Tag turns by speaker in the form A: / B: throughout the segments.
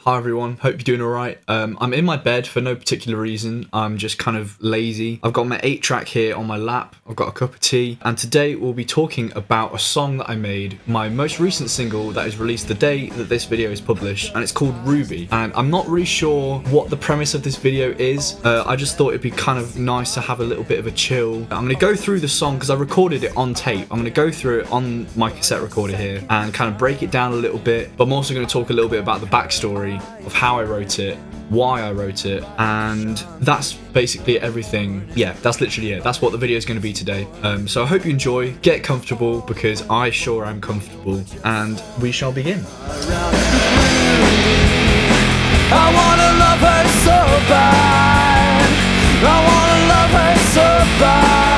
A: Hi everyone, hope you're doing alright. I'm in my bed for no particular reason. I'm just kind of lazy. I've got my 8-track here on my lap. I've got a cup of tea. And today we'll be talking about a song that I made, my most recent single that is released the day that this video is published. And it's called Ruby. And I'm not really sure what the premise of this video is. I just thought it'd be kind of nice to have a little bit of a chill. I'm going to go through the song because I recorded it on tape. I'm going to go through it on my cassette recorder here and kind of break it down a little bit. But I'm also going to talk a little bit about the backstory of how I wrote it, why I wrote it, and that's basically everything. Yeah, that's literally it. That's what the video is going to be today. So I hope you enjoy, get comfortable, because I sure am comfortable, and we shall begin. I wanna love her so bad. I wanna love her so bad.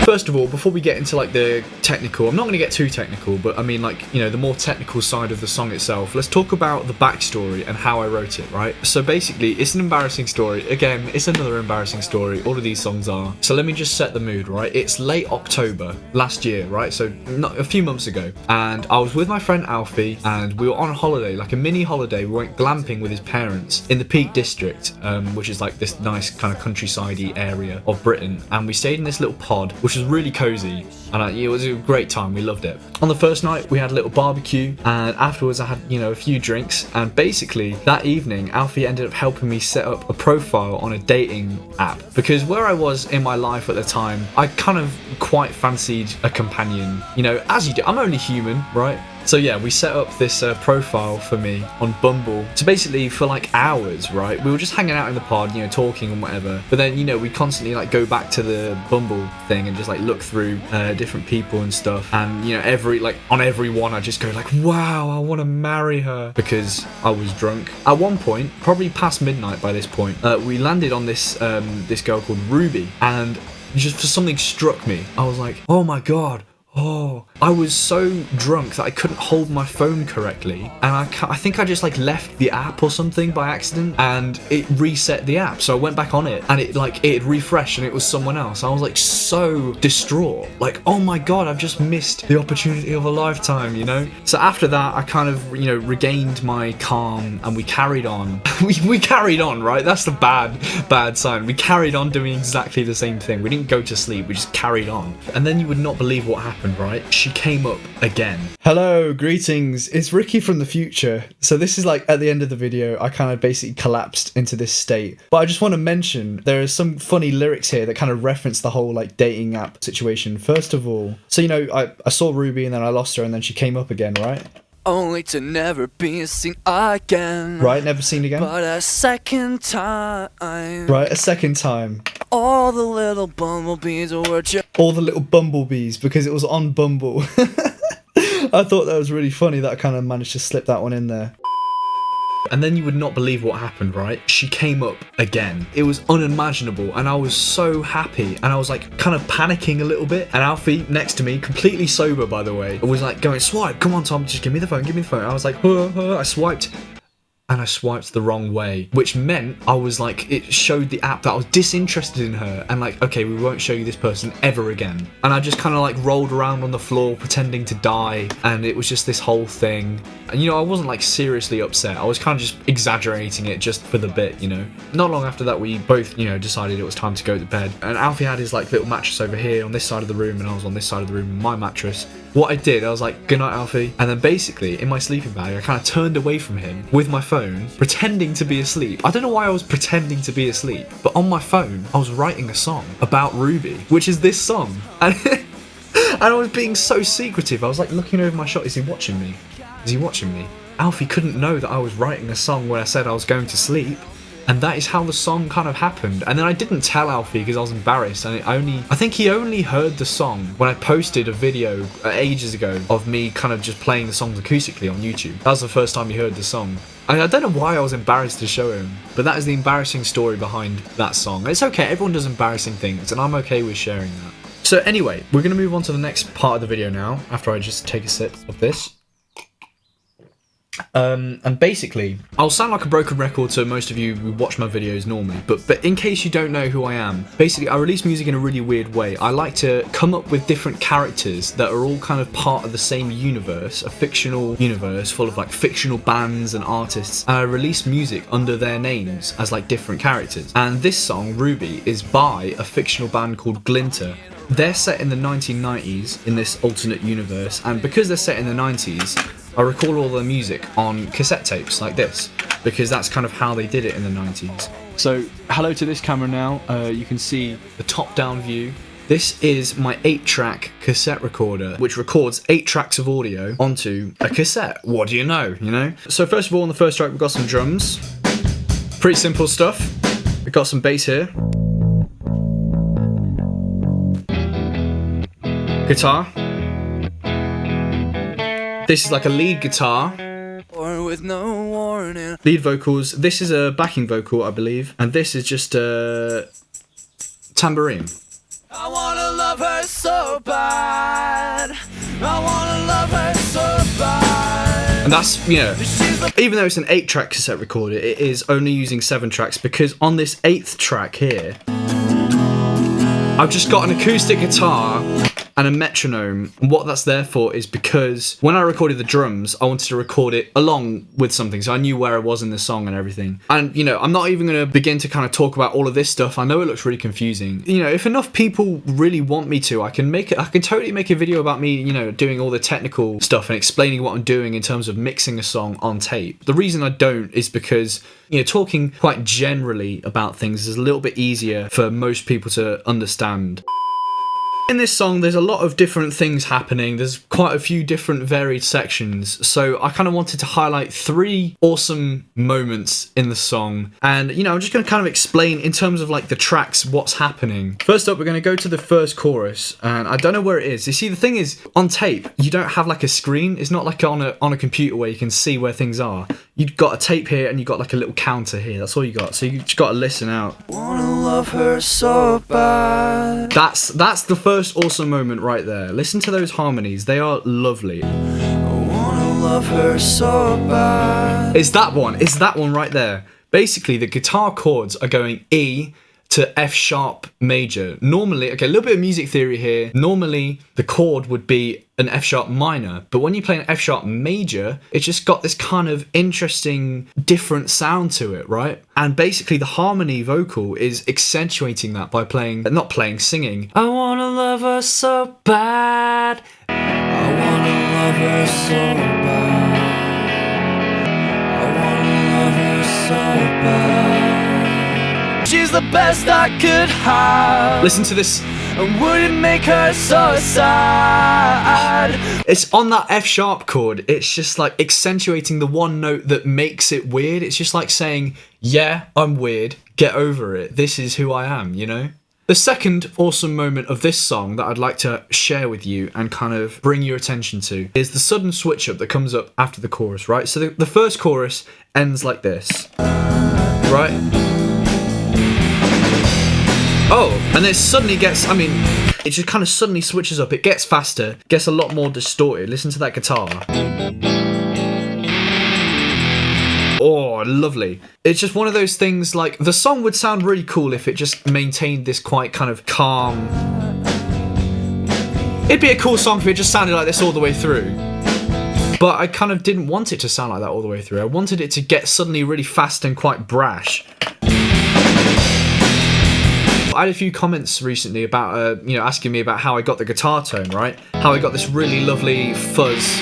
A: First of all, before we get into like the technical, I'm not going to get too technical, but I mean like, you know, the more technical side of the song itself. Let's talk about the backstory and how I wrote it, right? So basically, it's an embarrassing story. Again, it's another embarrassing story. All of these songs are. So let me just set the mood, right? It's late October last year, right? So not a few months ago. And I was with my friend Alfie and we were on a holiday, like a mini holiday. We went glamping with his parents in the Peak District, which is like this nice kind of countryside-y area of Britain. And we stayed in this little pod, which was really cozy, and it was a great time. We loved it. On the first night we had a little barbecue, and afterwards I had, you know, a few drinks, and basically that evening Alfie ended up helping me set up a profile on a dating app, because where I was in my life at the time, I kind of quite fancied a companion, you know, as you do. I'm only human, right? So yeah, we set up this profile for me on Bumble. So basically for like hours, right? We were just hanging out in the pod, you know, talking and whatever. But then, you know, we constantly like go back to the Bumble thing and just like look through different people and stuff. And, you know, on every one I just go like, wow, I want to marry her, because I was drunk. At one point, probably past midnight by this point, we landed on this girl called Ruby, and just for something struck me. I was like, oh my God. Oh, I was so drunk that I couldn't hold my phone correctly, and I think I just like left the app or something by accident, and it reset the app. So I went back on it, and it refreshed, and it was someone else. I was like so distraught, like, oh my God, I've just missed the opportunity of a lifetime, you know. So after that, I kind of, you know, regained my calm, and we carried on. we carried on, right? That's the bad sign. We carried on doing exactly the same thing. We didn't go to sleep. We just carried on, and then you would not believe what happened. Right? She came up again. Hello, greetings. It's Ricky from the future. So this is like at the end of the video, I kind of basically collapsed into this state. But I just want to mention there are some funny lyrics here that kind of reference the whole like dating app situation. First of all, so you know, I saw Ruby and then I lost her and then she came up again, right?
B: Only to never be seen again.
A: Right, never seen again.
B: But a second time.
A: Right, a second time.
B: All the little bumblebees were just...
A: All the little bumblebees, because it was on Bumble. I thought that was really funny that I kind of managed to slip that one in there. And then you would not believe what happened, right? She came up again. It was unimaginable, and I was so happy, and I was like kind of panicking a little bit. And Alfie next to me, completely sober by the way, was like going, swipe, come on Tom, just give me the phone, give me the phone. I was like, I swiped. And I swiped the wrong way, which meant I was like, it showed the app that I was disinterested in her, and like, okay, we won't show you this person ever again. And I just kind of like rolled around on the floor pretending to die, and it was just this whole thing. And you know, I wasn't like seriously upset. I was kind of just exaggerating it just for the bit, you know. Not long after that, we both, you know, decided it was time to go to bed. And Alfie had his like little mattress over here on this side of the room, and I was on this side of the room with my mattress. What I did, I was like, good night, Alfie. And then basically, in my sleeping bag, I kind of turned away from him with my phone, pretending to be asleep. I don't know why I was pretending to be asleep, but on my phone, I was writing a song about Ruby, which is this song. And, and I was being so secretive. I was like looking over my shoulder. Is he watching me? Is he watching me? Alfie couldn't know that I was writing a song when I said I was going to sleep. And that is how the song kind of happened. And then I didn't tell Alfie because I was embarrassed. And I think he only heard the song when I posted a video ages ago of me kind of just playing the songs acoustically on YouTube. That was the first time he heard the song. I don't know why I was embarrassed to show him, but that is the embarrassing story behind that song. It's okay, everyone does embarrassing things, and I'm okay with sharing that. So anyway, we're going to move on to the next part of the video now, after I just take a sip of this. And basically, I'll sound like a broken record to most of you who watch my videos normally, but in case you don't know who I am, basically I release music in a really weird way. I like to come up with different characters that are all kind of part of the same universe, a fictional universe full of like fictional bands and artists, and I release music under their names as like different characters. And this song, Ruby, is by a fictional band called Glinter. They're set in the 1990s in this alternate universe, and because they're set in the 90s, I record all their music on cassette tapes like this, because that's kind of how they did it in the 90s. So, hello to this camera now. You can see the top-down view. This is my 8-track cassette recorder, which records 8 tracks of audio onto a cassette. What do you know, you know? So first of all, on the first track, we've got some drums. Pretty simple stuff. We've got some bass here. Guitar. This is like a lead guitar.
B: Or with no warning.
A: Lead vocals. This is a backing vocal, I believe. And this is just a tambourine.
B: I wanna love her so bad. I wanna love her so bad.
A: And that's, you know, even though it's an 8-track cassette recorder, it is only using 7 tracks, because on this 8th track here, I've just got an acoustic guitar and a metronome. And what that's there for is because when I recorded the drums, I wanted to record it along with something, so I knew where I was in the song and everything. And, you know, I'm not even going to begin to kind of talk about all of this stuff. I know it looks really confusing. You know, if enough people really want me to, I can totally make a video about me, you know, doing all the technical stuff and explaining what I'm doing in terms of mixing a song on tape. The reason I don't is because, you know, talking quite generally about things is a little bit easier for most people to understand. In this song, there's a lot of different things happening. There's quite a few different varied sections. So I kind of wanted to highlight 3 awesome moments in the song. And, you know, I'm just going to kind of explain in terms of like the tracks, what's happening. First up, we're going to go to the first chorus, and I don't know where it is. You see, the thing is, on tape, you don't have like a screen. It's not like on a computer where you can see where things are. You've got a tape here and you've got like a little counter here. That's all you got. So you just got to listen out.
B: Wanna love her so bad.
A: That's the first awesome moment right there. Listen to those harmonies. They are lovely.
B: I wanna love her so bad.
A: It's that one right there. Basically, the guitar chords are going E to F sharp major. Normally, okay, a little bit of music theory here. Normally, the chord would be an F sharp minor, but when you play an F sharp major, it's just got this kind of interesting, different sound to it, right? And basically, the harmony vocal is accentuating that by singing. I wanna love her so bad.
B: I wanna love her so bad. I wanna love her so bad. She's the best I could have.
A: Listen to this.
B: And would it make her so sad?
A: It's on that F sharp chord. It's just like accentuating the one note that makes it weird. It's just like saying, yeah, I'm weird. Get over it. This is who I am, you know? The second awesome moment of this song that I'd like to share with you and kind of bring your attention to is the sudden switch up that comes up after the chorus, right? So the first chorus ends like this, right? Oh, and it suddenly gets, it just kind of suddenly switches up. It gets faster, gets a lot more distorted. Listen to that guitar. Oh, lovely. It's just one of those things, like, the song would sound really cool if it just maintained this quite kind of calm... It'd be a cool song if it just sounded like this all the way through. But I kind of didn't want it to sound like that all the way through. I wanted it to get suddenly really fast and quite brash. I had a few comments recently about, asking me about how I got the guitar tone, right? How I got this really lovely fuzz.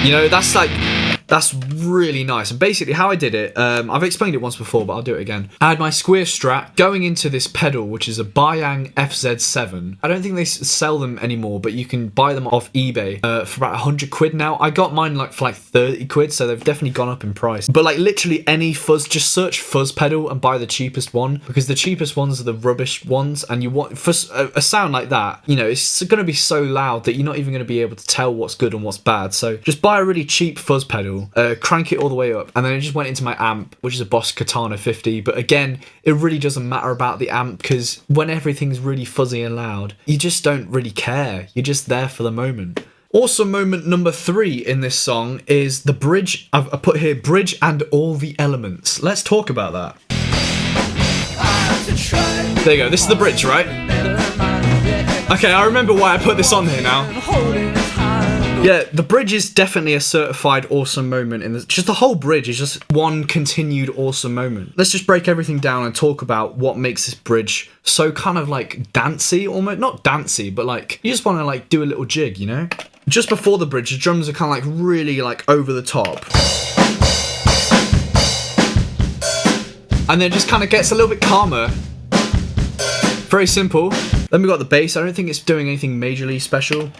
A: You know, that's really nice. And basically how I did it, I've explained it once before, but I'll do it again. I had my square Strat going into this pedal, which is a Bayang FZ7. I don't think they sell them anymore, but you can buy them off eBay for about 100 quid now. I got mine for like 30 quid, so they've definitely gone up in price. But like literally any fuzz, just search fuzz pedal and buy the cheapest one, because the cheapest ones are the rubbish ones, and you want, for a sound like that, you know, it's going to be so loud that you're not even going to be able to tell what's good and what's bad. So just buy a really cheap fuzz pedal, crank it all the way up, and then it just went into my amp, which is a Boss Katana 50. But again, it really doesn't matter about the amp, because when everything's really fuzzy and loud, you just don't really care. You're just there for the moment. Awesome moment number 3 in this song is the bridge. I've put here, bridge and all the elements. Let's talk about that. There you go, this is the bridge, right? Okay, I remember why I put this on here now. Yeah, the bridge is definitely a certified awesome moment. Just the whole bridge is just one continued awesome moment. Let's just break everything down and talk about what makes this bridge so kind of like dancey, almost. Not dancey, but like you just want to like do a little jig, you know? Just before the bridge, the drums are kind of like really like over the top. And then it just kind of gets a little bit calmer. Very simple. Then we got the bass. I don't think it's doing anything majorly special.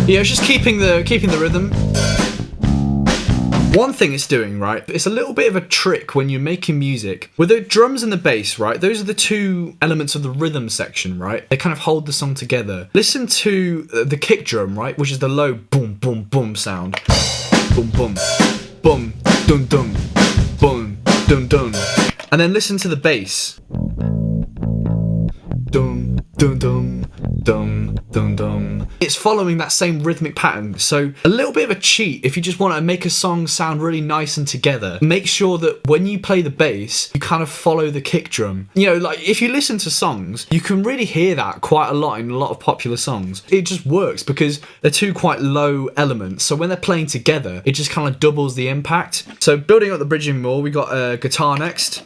A: Yeah, it's just keeping the rhythm. One thing it's doing, right, it's a little bit of a trick when you're making music. With the drums and the bass, right, those are the two elements of the rhythm section, right? They kind of hold the song together. Listen to the kick drum, right, which is the low boom, boom, boom sound. Boom, boom, boom, dun, dun, boom, dun, dun. And then listen to the bass. Dum, dum, dum, dum, dum, dum. It's following that same rhythmic pattern. So a little bit of a cheat if you just want to make a song sound really nice and together. Make sure that when you play the bass, you kind of follow the kick drum. You know, like if you listen to songs, you can really hear that quite a lot in a lot of popular songs. It just works because they're two quite low elements. So when they're playing together, it just kind of doubles the impact. So building up the bridging more, we got a guitar next,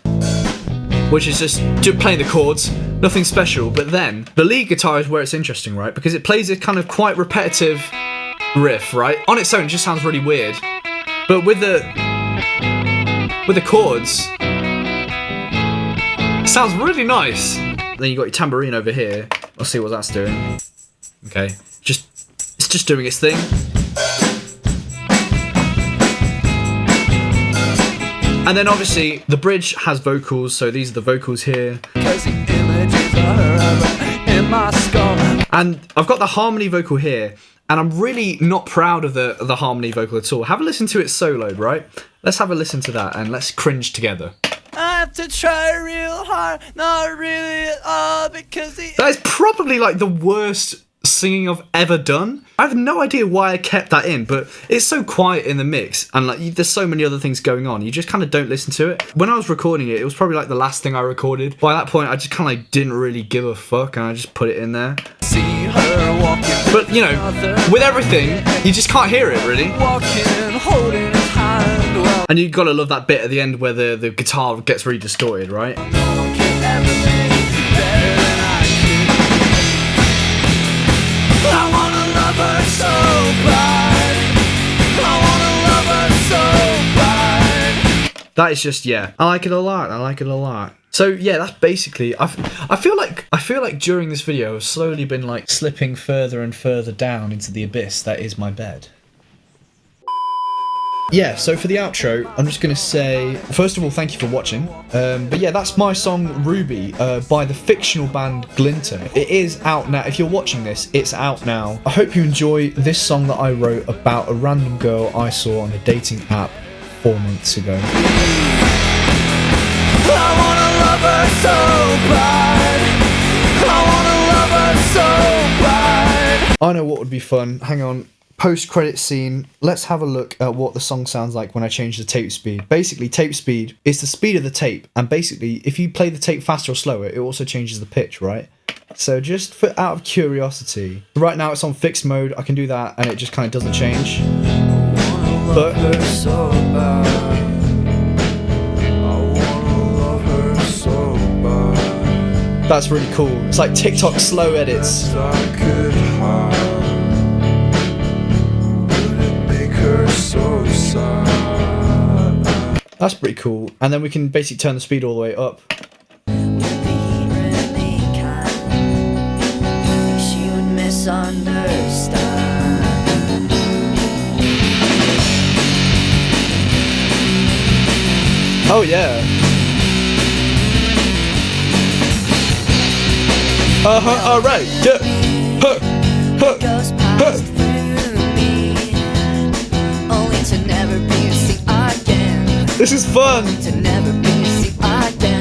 A: which is just playing the chords, nothing special. But then the lead guitar is where it's interesting, right? Because it plays a kind of quite repetitive riff, right? On its own, it just sounds really weird. But with the chords, it sounds really nice. Then you got your tambourine over here. Let's see what that's doing. Okay, it's just doing its thing. And then obviously the bridge has vocals, so these are the vocals here. And I've got the harmony vocal here, and I'm really not proud of the harmony vocal at all. Have a listen to it soloed, right? Let's have a listen to that and let's cringe together.
B: I have to try real hard, not really at all, because
A: that is probably like the worst singing I've ever done. I have no idea why I kept that in, but it's so quiet in the mix, and like there's so many other things going on, you just kind of don't listen to it. When I was recording it, it was probably like the last thing I recorded. By that point, I just kind of like didn't really give a fuck, and I just put it in there.
B: See her walking,
A: but you know, with everything, you just can't hear it really.
B: Walking, holding his hand, well,
A: and you gotta love that bit at the end where the guitar gets really distorted, right?
B: No one can ever make it better than I can. I wanna love her so bad. I wanna love her so bad.
A: That is just, yeah, I like it a lot. I like it a lot. So yeah, that's basically. I feel like during this video, I've slowly been like slipping further and further down into the abyss that is my bed. Yeah, so for the outro, I'm just going to say, first of all, thank you for watching. But yeah, that's my song Ruby by the fictional band Glinter. It is out now. If you're watching this, it's out now. I hope you enjoy this song that I wrote about a random girl I saw on a dating app 4 months ago.
B: I wanna love her so bad. I wanna love her so bad.
A: I know what would be fun. Hang on. Post-credit scene, let's have a look at what the song sounds like when I change the tape speed. Basically, tape speed is the speed of the tape, and basically, if you play the tape faster or slower, it also changes the pitch, right? So just out of curiosity, right now it's on fixed mode, I can do that, and it just kind of doesn't change. But that's really cool. It's like TikTok slow edits. That's pretty cool. And then we can basically turn the speed all the way up. Oh yeah. Alright. Yeah. Huh. Huh. Huh.
B: To never be seen again.
A: This is fun.
B: To never be seen again.